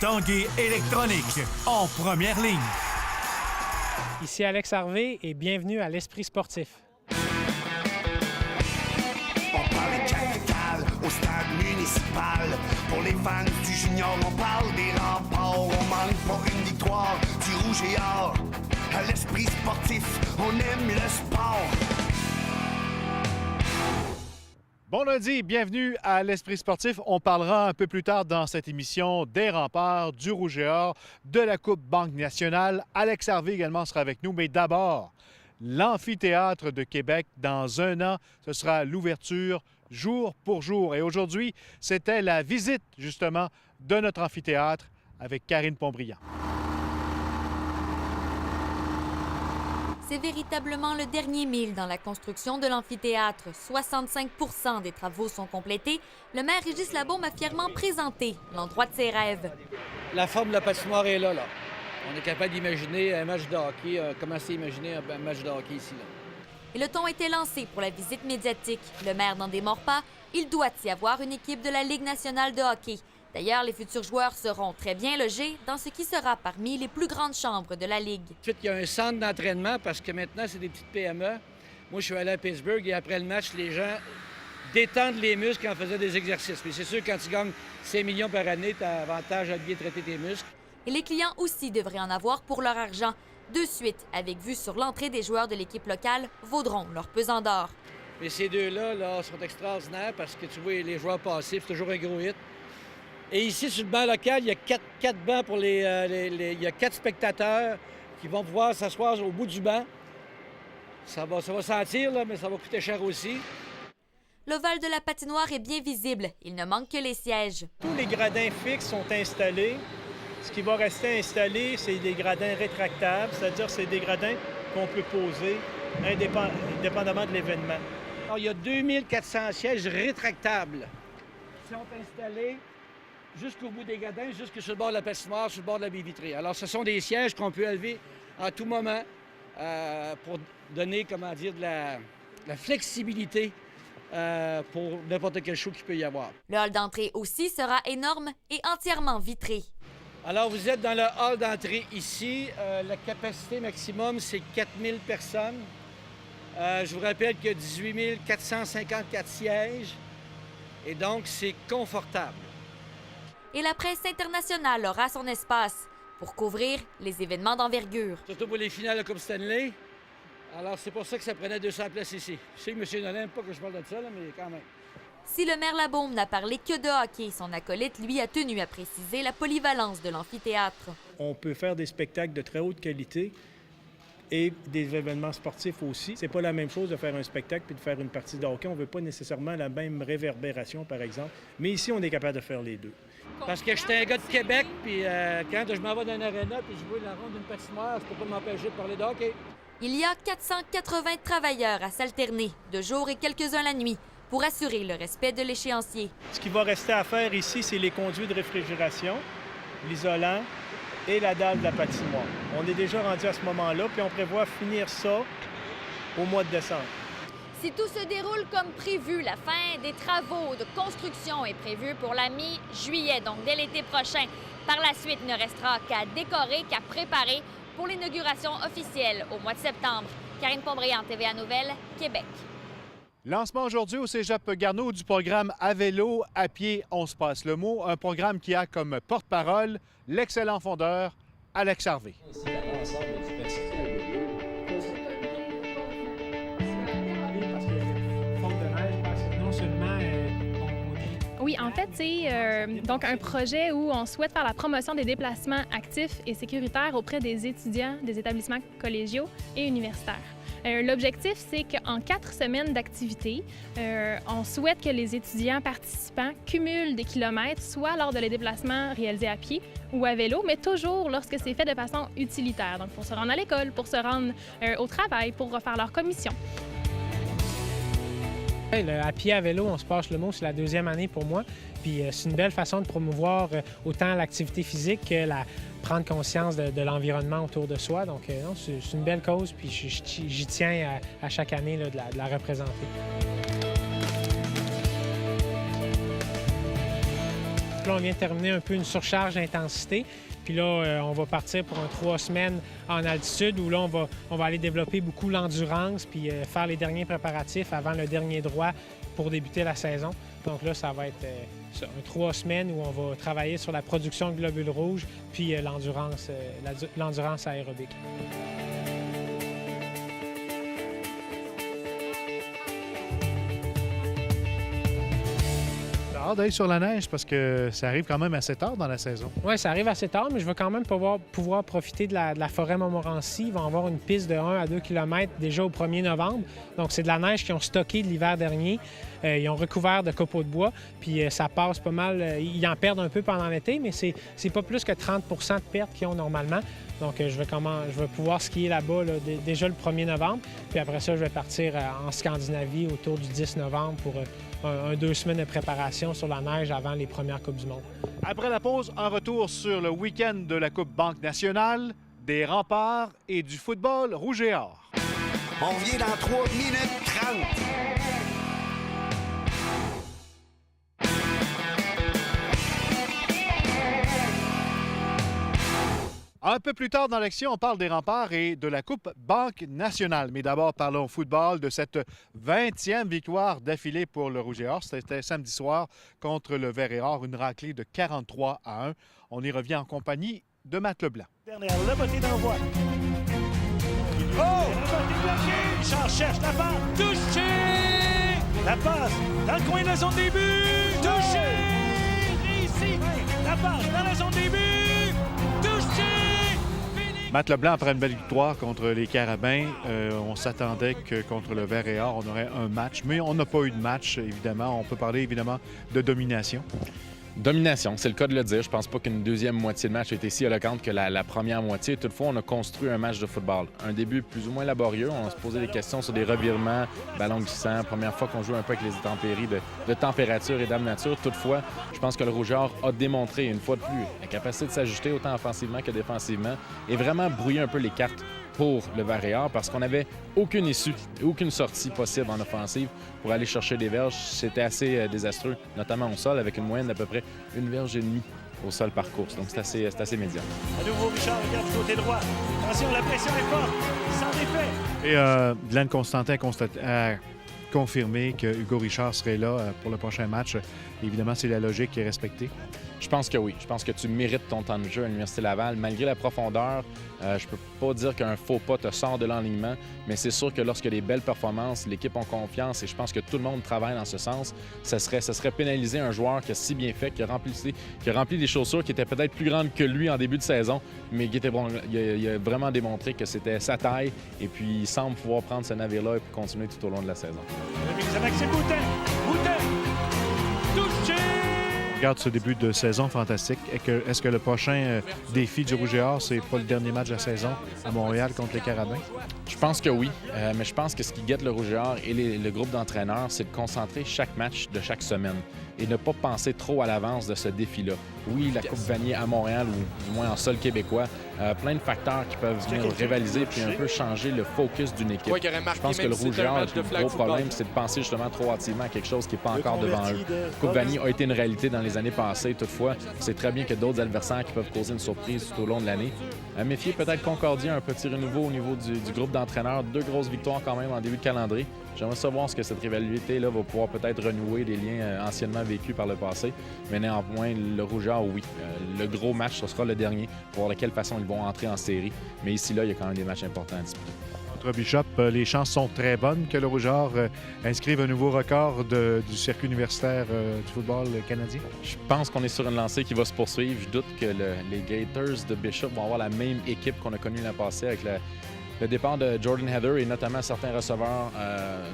Tanguay électronique, en première ligne. Ici Alex Harvey et bienvenue à l'Esprit sportif. On parle capital au stade municipal. Pour les fans du junior, on parle des remparts. On manque pas une victoire du rouge et or. À l'Esprit sportif, on aime le sport. Bon lundi, bienvenue à l'Esprit sportif. On parlera un peu plus tard dans cette émission des remparts, du Rouge et Or, de la Coupe Banque Nationale. Alex Harvey également sera avec nous, mais d'abord, l'Amphithéâtre de Québec. Dans un an, ce sera l'ouverture jour pour jour. Et aujourd'hui, c'était la visite justement de notre amphithéâtre avec Karine Pontbriand. C'est véritablement le dernier mille dans la construction de l'amphithéâtre. 65 % des travaux sont complétés. Le maire Régis Labaume a fièrement présenté l'endroit de ses rêves. La forme de la patinoire est là. On est capable d'imaginer un match de hockey, commencer à imaginer un match de hockey ici. Là. Et le ton était lancé pour la visite médiatique. Le maire n'en démord pas. Il doit y avoir une équipe de la Ligue nationale de hockey. D'ailleurs, les futurs joueurs seront très bien logés dans ce qui sera parmi les plus grandes chambres de la Ligue. Ensuite, il y a un centre d'entraînement parce que maintenant, c'est des petites PME. Moi, je suis allé à Pittsburgh et après le match, les gens détendent les muscles en faisant des exercices. Mais c'est sûr, quand tu gagnes 5 millions par année, tu as avantage à bien traiter tes muscles. Et les clients aussi devraient en avoir pour leur argent. De suite, avec vue sur l'entrée des joueurs de l'équipe locale, vaudront leur pesant d'or. Mais ces deux-là sont extraordinaires parce que tu vois les joueurs passifs, c'est toujours un gros hit. Et ici, sur le banc local, il y a quatre bancs pour il y a 4 spectateurs qui vont pouvoir s'asseoir au bout du banc. Ça va sentir, là, mais ça va coûter cher aussi. L'ovale de la patinoire est bien visible. Il ne manque que les sièges. Tous les gradins fixes sont installés. Ce qui va rester installé, c'est des gradins rétractables, c'est-à-dire c'est des gradins qu'on peut poser indépendamment de l'événement. Alors, il y a 2400 sièges rétractables qui sont installés jusqu'au bout des gradins, jusque sur le bord de la patinoire, sur le bord de la baie vitrée. Alors, ce sont des sièges qu'on peut élever à tout moment pour donner, de la flexibilité pour n'importe quel show qu'il peut y avoir. Le hall d'entrée aussi sera énorme et entièrement vitré. Alors, vous êtes dans le hall d'entrée ici. La capacité maximum, c'est 4000 personnes. Je vous rappelle qu'il y a 18 454 sièges. Et donc, c'est confortable. Et la presse internationale aura son espace pour couvrir les événements d'envergure. Surtout pour les finales de Coupe Stanley. Alors, c'est pour ça que ça prenait 200 places ici. Je sais que M. Nolan n'aime pas que je parle de ça, là, mais quand même. Si le maire Labaume n'a parlé que de hockey, son acolyte, lui, a tenu à préciser la polyvalence de l'amphithéâtre. On peut faire des spectacles de très haute qualité et des événements sportifs aussi. C'est pas la même chose de faire un spectacle puis de faire une partie de hockey. On veut pas nécessairement la même réverbération, par exemple. Mais ici, on est capable de faire les deux. Parce que j'étais un gars de Québec, puis quand je m'en vais dans un aréna puis je vois la ronde d'une patinoire, je peux pas m'empêcher de parler de hockey. Il y a 480 travailleurs à s'alterner, de jour et quelques-uns la nuit, pour assurer le respect de l'échéancier. Ce qui va rester à faire ici, c'est les conduits de réfrigération, l'isolant et la dalle de la patinoire. On est déjà rendu à ce moment-là, puis on prévoit finir ça au mois de décembre. Si tout se déroule comme prévu, la fin des travaux de construction est prévue pour la mi-juillet, donc dès l'été prochain. Par la suite, il ne restera qu'à décorer, qu'à préparer pour l'inauguration officielle au mois de septembre. Karine Pontbriand, TVA Nouvelles, Québec. Lancement aujourd'hui au Cégep Garneau du programme À vélo, à pied, on se passe le mot. Un programme qui a comme porte-parole l'excellent fondeur Alex Harvey. Oui, en fait, c'est donc un projet où on souhaite faire la promotion des déplacements actifs et sécuritaires auprès des étudiants des établissements collégiaux et universitaires. L'objectif, c'est qu'en 4 semaines d'activité, on souhaite que les étudiants participants cumulent des kilomètres, soit lors de les déplacements réalisés à pied ou à vélo, mais toujours lorsque c'est fait de façon utilitaire. Donc, pour se rendre à l'école, pour se rendre au travail, pour refaire leur commission. À pied à vélo, on se passe le mot, c'est la 2e année pour moi. Puis c'est une belle façon de promouvoir autant l'activité physique que prendre conscience de l'environnement autour de soi. Donc non, c'est une belle cause, puis j'y tiens à chaque année là, de la représenter. là, on vient de terminer un peu une surcharge d'intensité. Puis là, on va partir pour 3 semaines en altitude où là, on va aller développer beaucoup l'endurance puis faire les derniers préparatifs avant le dernier droit pour débuter la saison. Donc là, ça va être 3 semaines où on va travailler sur la production de globules rouges puis l'endurance aérobique. Hâte d'aller sur la neige parce que ça arrive quand même assez tard dans la saison. Oui, ça arrive assez tard, mais je vais quand même pouvoir profiter de la forêt Montmorency. Ils vont avoir une piste de 1 à 2 km déjà au 1er novembre. Donc, c'est de la neige qu'ils ont stockée de l'hiver dernier. Ils ont recouvert de copeaux de bois, puis ça passe pas mal. Ils en perdent un peu pendant l'été, mais c'est pas plus que 30 % de pertes qu'ils ont normalement. Donc, je vais pouvoir skier là-bas déjà le 1er novembre. Puis après ça, je vais partir en Scandinavie autour du 10 novembre pour 2 semaines de préparation sur la neige avant les premières Coupes du monde. Après la pause, un retour sur le week-end de la Coupe Banque Nationale, des remparts et du football rouge et or. On revient dans 3 minutes 30. Un peu plus tard dans l'action, on parle des remparts et de la Coupe Banque Nationale. Mais d'abord, parlons football de cette 20e victoire d'affilée pour le Rouge et Or. C'était samedi soir contre le Vert et Or, une raclée de 43 à 1. On y revient en compagnie de Matt Leblanc. Dernière, le botté d'envoi. Oh! Le botté bloqué! Richard cherche la passe. Touché! La passe dans le coin de la zone début. Touché! Réussi! La passe dans la zone début. Touché! Matt Leblanc, après une belle victoire contre les Carabins, on s'attendait que contre le Vert et Or, on aurait un match, mais on n'a pas eu de match, évidemment. On peut parler, évidemment, de domination. Domination, c'est le cas de le dire. Je pense pas qu'une deuxième moitié de match ait été si éloquente que la première moitié. Toutefois, on a construit un match de football. Un début plus ou moins laborieux. On se posait des questions sur des revirements, ballons glissants. Première fois qu'on joue un peu avec les intempéries de température et d'âme nature. Toutefois, je pense que le Rouge et Or a démontré une fois de plus la capacité de s'ajuster autant offensivement que défensivement et vraiment brouiller un peu les cartes pour le Vert et Or parce qu'on n'avait aucune issue, aucune sortie possible en offensive pour aller chercher des verges. C'était assez désastreux, notamment au sol, avec une moyenne d'à peu près 1,5 verge au sol par course. Donc, c'est assez médiocre. À nouveau, Richard regarde du côté droit. Attention, la pression est forte. Il s'en défait. Et Glenn Constantin a confirmé que Hugo Richard serait là pour le prochain match. Évidemment, c'est la logique qui est respectée. Je pense que oui. Je pense que tu mérites ton temps de jeu à l'Université Laval. Malgré la profondeur, je peux pas dire qu'un faux pas te sort de l'enlignement, mais c'est sûr que lorsqu'il y a des belles performances, l'équipe a confiance et je pense que tout le monde travaille dans ce sens. Ça serait pénaliser un joueur qui a si bien fait, qui a rempli des chaussures qui étaient peut-être plus grandes que lui en début de saison, mais qui était bon. Il a vraiment démontré que c'était sa taille et puis il semble pouvoir prendre ce navire-là et continuer tout au long de la saison. C'est Maxime Boutin. Boutin! Touché! Regarde ce début de saison fantastique. Est-ce que le prochain défi du Rouge et Or, c'est pas le dernier match de la saison à Montréal contre les Carabins? Je pense que oui, mais je pense que ce qui guette le Rouge et Or et le groupe d'entraîneurs, c'est de concentrer chaque match de chaque semaine et ne pas penser trop à l'avance de ce défi-là. Oui, la Coupe Vanier à Montréal ou du moins en sol québécois, plein de facteurs qui peuvent venir rivaliser puis un peu changer le focus d'une équipe. Je pense que le Rouge et Or, le plus gros problème, c'est de penser justement trop hâtivement à quelque chose qui n'est pas encore devant eux. Coupe Vanier a été une réalité dans les années passées. Toutefois, c'est très bien qu'il y a d'autres adversaires qui peuvent causer une surprise tout au long de l'année. À méfier peut-être Concordia, un petit renouveau au niveau du groupe d'entraîneurs. 2 grosses victoires quand même en début de calendrier. J'aimerais savoir ce que cette rivalité-là va pouvoir peut-être renouer des liens anciennement vécus par le passé. Mais néanmoins, le Rouge et Or, oui. Le gros match, ce sera le dernier pour voir de quelle façon ils vont entrer en série. Mais ici, là, il y a quand même des matchs importants à disputer. Contre Bishop, les chances sont très bonnes que le Rouge et Or inscrive un nouveau record du circuit universitaire du football canadien. Je pense qu'on est sur une lancée qui va se poursuivre. Je doute que les Gators de Bishop vont avoir la même équipe qu'on a connue l'an passé avec le départ de Jordan Heather et notamment certains receveurs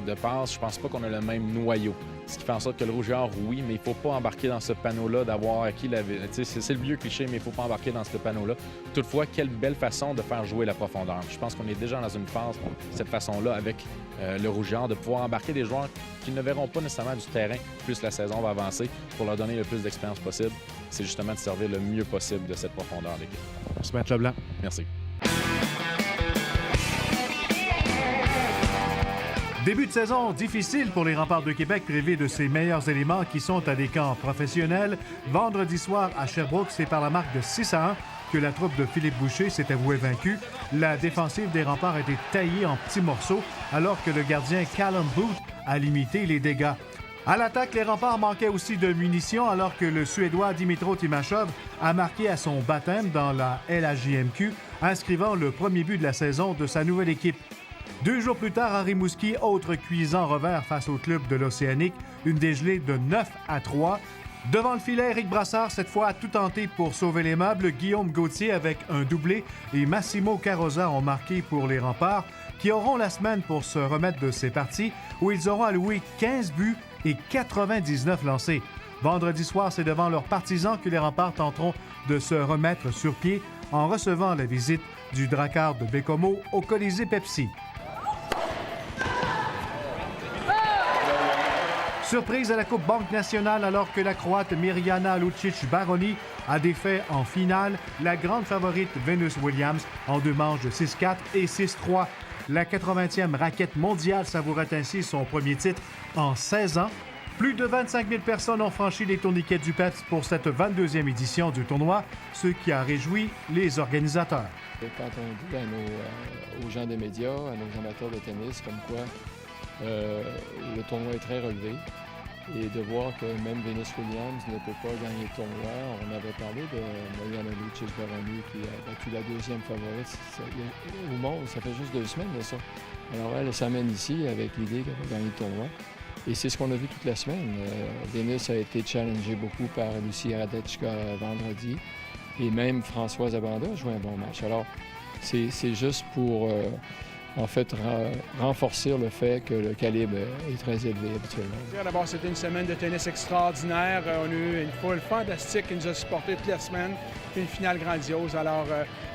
de passe. Je pense pas qu'on a le même noyau. Ce qui fait en sorte que le Rouge et Or, oui, mais il faut pas embarquer dans ce panneau-là d'avoir acquis la... C'est le vieux cliché, mais il faut pas embarquer dans ce panneau-là. Toutefois, quelle belle façon de faire jouer la profondeur. Je pense qu'on est déjà dans une phase, de cette façon-là, avec le Rouge et Or, de pouvoir embarquer des joueurs qui ne verront pas nécessairement du terrain plus la saison va avancer pour leur donner le plus d'expérience possible. C'est justement de servir le mieux possible de cette profondeur d'équipe. Merci, Matt Leblanc. Merci. Début de saison difficile pour les Remparts de Québec privés de ses meilleurs éléments qui sont à des camps professionnels. Vendredi soir à Sherbrooke, c'est par la marque de 6-1 que la troupe de Philippe Boucher s'est avouée vaincue. La défensive des Remparts a été taillée en petits morceaux alors que le gardien Callum Booth a limité les dégâts. À l'attaque, les Remparts manquaient aussi de munitions alors que le Suédois Dimitro Timashov a marqué à son baptême dans la LHJMQ, inscrivant le premier but de la saison de sa nouvelle équipe. 2 jours plus tard, à Rimouski, autre cuisant revers face au club de l'Océanique, une dégelée de 9-3. Devant le filet, Éric Brassard, cette fois, a tout tenté pour sauver les meubles. Guillaume Gauthier avec un doublé et Massimo Carozza ont marqué pour les Remparts, qui auront la semaine pour se remettre de ces parties où ils auront alloué 15 buts et 99 lancés. Vendredi soir, c'est devant leurs partisans que les Remparts tenteront de se remettre sur pied en recevant la visite du Drakkar de Bécomo au Colisée Pepsi. Surprise à la Coupe Banque nationale alors que la Croate Mirjana Lucic-Baroni a défait en finale la grande favorite Venus Williams en 2 manches de 6-4 et 6-3. La 80e raquette mondiale savourait ainsi son premier titre en 16 ans. Plus de 25 000 personnes ont franchi les tourniquets du PEPS pour cette 22e édition du tournoi, ce qui a réjoui les organisateurs. Quand on dit aux gens des médias, à nos amateurs de tennis, comme quoi le tournoi est très relevé, et de voir que même Venus Williams ne peut pas gagner le tournoi. On avait parlé de Mirjana Lucic-Baroni qui a battu la 2e favorite au monde. Ça fait juste 2 semaines de ça. Alors elle s'amène ici avec l'idée qu'elle va gagner le tournoi. Et c'est ce qu'on a vu toute la semaine. Venus a été challengée beaucoup par Lucie Radetchka vendredi. Et même Françoise Abanda a joué un bon match. Alors c'est juste pour... en fait, renforcer le fait que le calibre est très élevé habituellement. D'abord, c'était une semaine de tennis extraordinaire. On a eu une foule fantastique qui nous a supportés toute la semaine, puis une finale grandiose. Alors,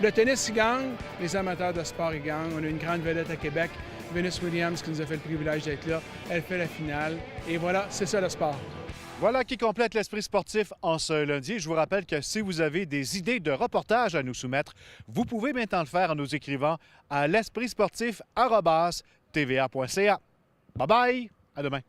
le tennis, il gagne, les amateurs de sport, ils gagnent. On a une grande vedette à Québec, Venus Williams, qui nous a fait le privilège d'être là. Elle fait la finale. Et voilà, c'est ça le sport. Voilà qui complète l'Esprit sportif en ce lundi. Je vous rappelle que si vous avez des idées de reportages à nous soumettre, vous pouvez maintenant le faire en nous écrivant à l'espritsportif@tva.ca. Bye bye, à demain.